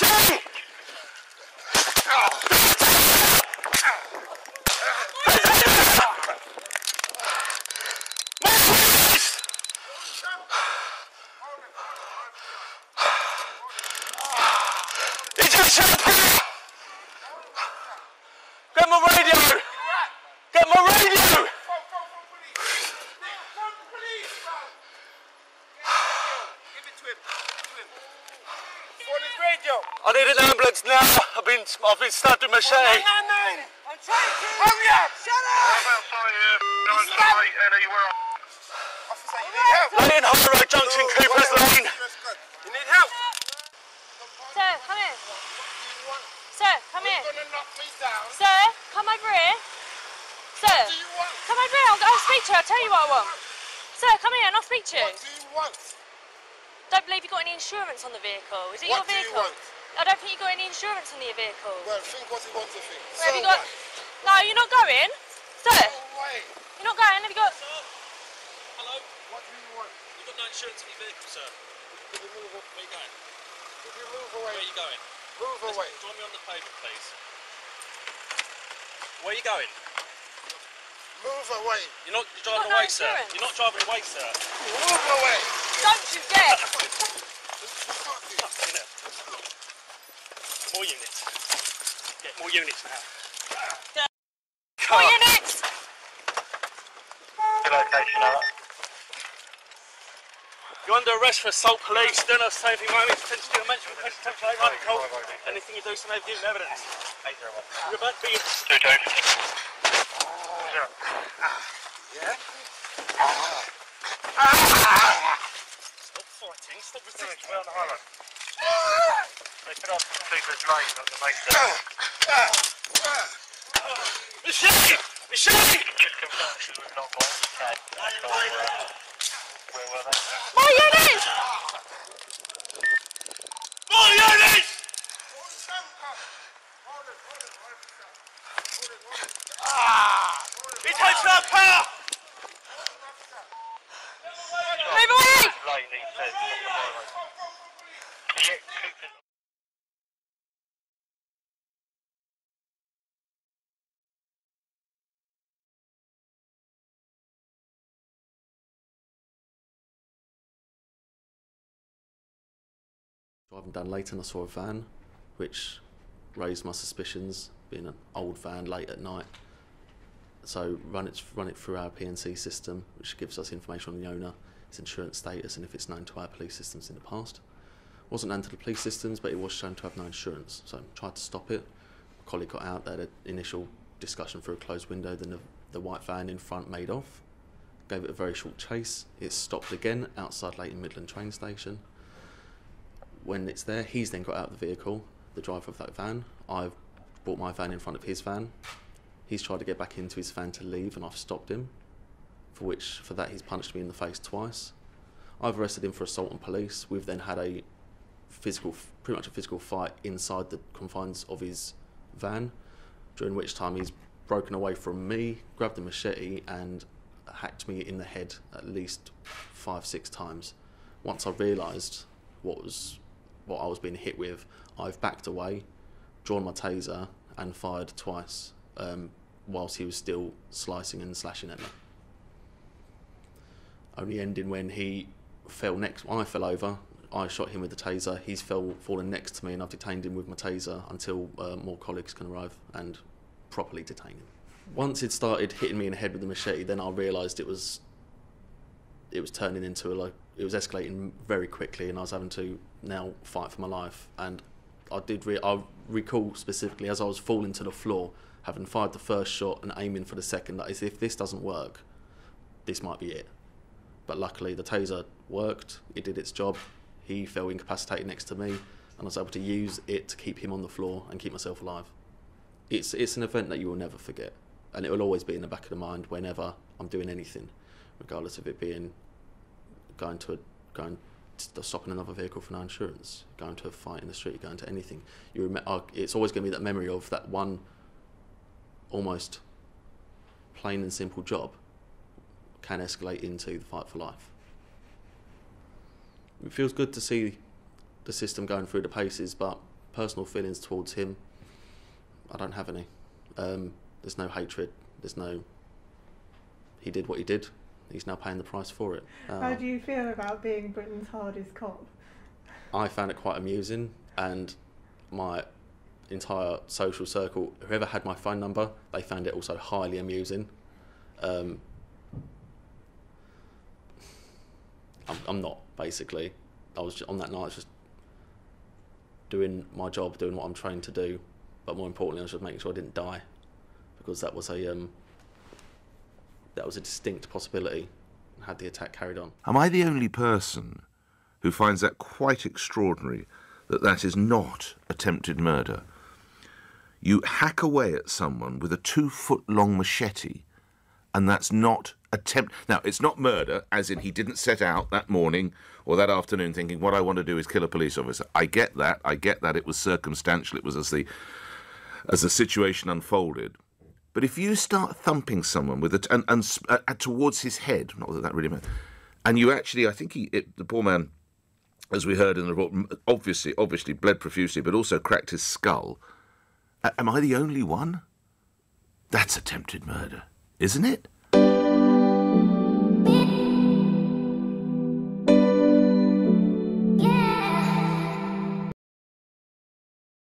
Machete! Get my radio! Get my radio! I need an ambulance now. I've been stabbed with machete. I'm trying to. Hurry up! Shut up! I'm outside here. 978 Ellie, where are you? Officer, you need help. Lane High Road Junction, Cooper's Lane. You need help. Sir, come here. Sir, come here. You're gonna knock me down. Sir, come over here. Sir, What do you want? come over here. I'll speak to you. I'll tell you what I want. Sir, come here and I'll speak to you. What do you want? Don't believe you got any insurance on the vehicle. Is it What your do you vehicle? want? I don't think you got any insurance on your vehicle. Well, think what you want to think. Where have you So got? what? No, you're not going. Sir, No way. you're not going. Have you got? Hello? What do you want? You've got no insurance on your vehicle, sir. Could you move away? Where are you going? Could you move away? Where are you going? Move away. Join me on the pavement, please. Where are you going? Move away. You're not driving got no away, sir. insurance. You're not driving away, sir. Move away. Don't you dare! More units. Get more units now. More units! Your location, Alan? You're under arrest for assault, police. Do not say anything, mommy. Potentially a mention of potential call. Anything you do, so they've given evidence. 801. You're about to be. 22. Yeah? Stop fighting. Stop resisting. We're on the highway. They put off Cooper's Lane on the main street. Machete! Machete! Just confirm she was not going to take. Where were they? More units! More units! He takes our car! Move away! Lane, he says, on the highway. Yeah, Cooper's. Driving down Leighton, I saw a van, which raised my suspicions, being an old van late at night. So run it through our PNC system, which gives us information on the owner, its insurance status, and if it's known to our police systems in the past. Wasn't known to the police systems, but it was shown to have no insurance. So tried to stop it. My colleague got out, they had an initial discussion through a closed window, then the white van in front made off. Gave it a very short chase. It stopped again outside Leighton Midland train station. When it's there, he's then got out of the vehicle, the driver of that van. I've brought my van in front of his van. He's tried to get back into his van to leave, and I've stopped him, for that he's punched me in the face twice. I've arrested him for assault on police. We've then had a pretty much a physical fight inside the confines of his van, during which time he's broken away from me, grabbed the machete and hacked me in the head at least 5-6 times. Once I realised what I was being hit with, I've backed away, drawn my taser and fired twice whilst he was still slicing and slashing at me. Only ending when he fell next. I fell over, I shot him with the taser, he's fallen next to me, and I've detained him with my taser until more colleagues can arrive and properly detain him. Once he'd started hitting me in the head with the machete, then I realised it was turning into it was escalating very quickly, and I was having to now fight for my life. And I recall specifically as I was falling to the floor, having fired the first shot and aiming for the second, that is, if this doesn't work, this might be it. But luckily the taser worked, it did its job, he fell incapacitated next to me, and I was able to use it to keep him on the floor and keep myself alive. It's an event that you will never forget, and it will always be in the back of the mind whenever I'm doing anything, regardless of it being going to stopping another vehicle for no insurance, going to a fight in the street, going to anything. It's always going to be that memory of that one almost plain and simple job can escalate into the fight for life. It feels good to see the system going through the paces, but personal feelings towards him. I don't have any. There's no hatred. There's no... He did what he did. He's now paying the price for it. How do you feel about being Britain's hardest cop? I found it quite amusing, and my entire social circle, whoever had my phone number, they found it also highly amusing. I'm not, basically. I was on that night, I was just doing my job, doing what I'm trained to do, but more importantly, I was just making sure I didn't die, because that was a distinct possibility, had the attack carried on. Am I the only person who finds that quite extraordinary, that that is not attempted murder? You hack away at someone with a 2-foot-long machete, and that's not attempt... Now, it's not murder, as in he didn't set out that morning or that afternoon thinking, what I want to do is kill a police officer. I get that. It was circumstantial. It was as the situation unfolded. But if you start thumping someone with it and towards his head, not that that really matters, and you actually, I think the poor man, as we heard in the report, obviously bled profusely, but also cracked his skull. Am I the only one? That's attempted murder, isn't it?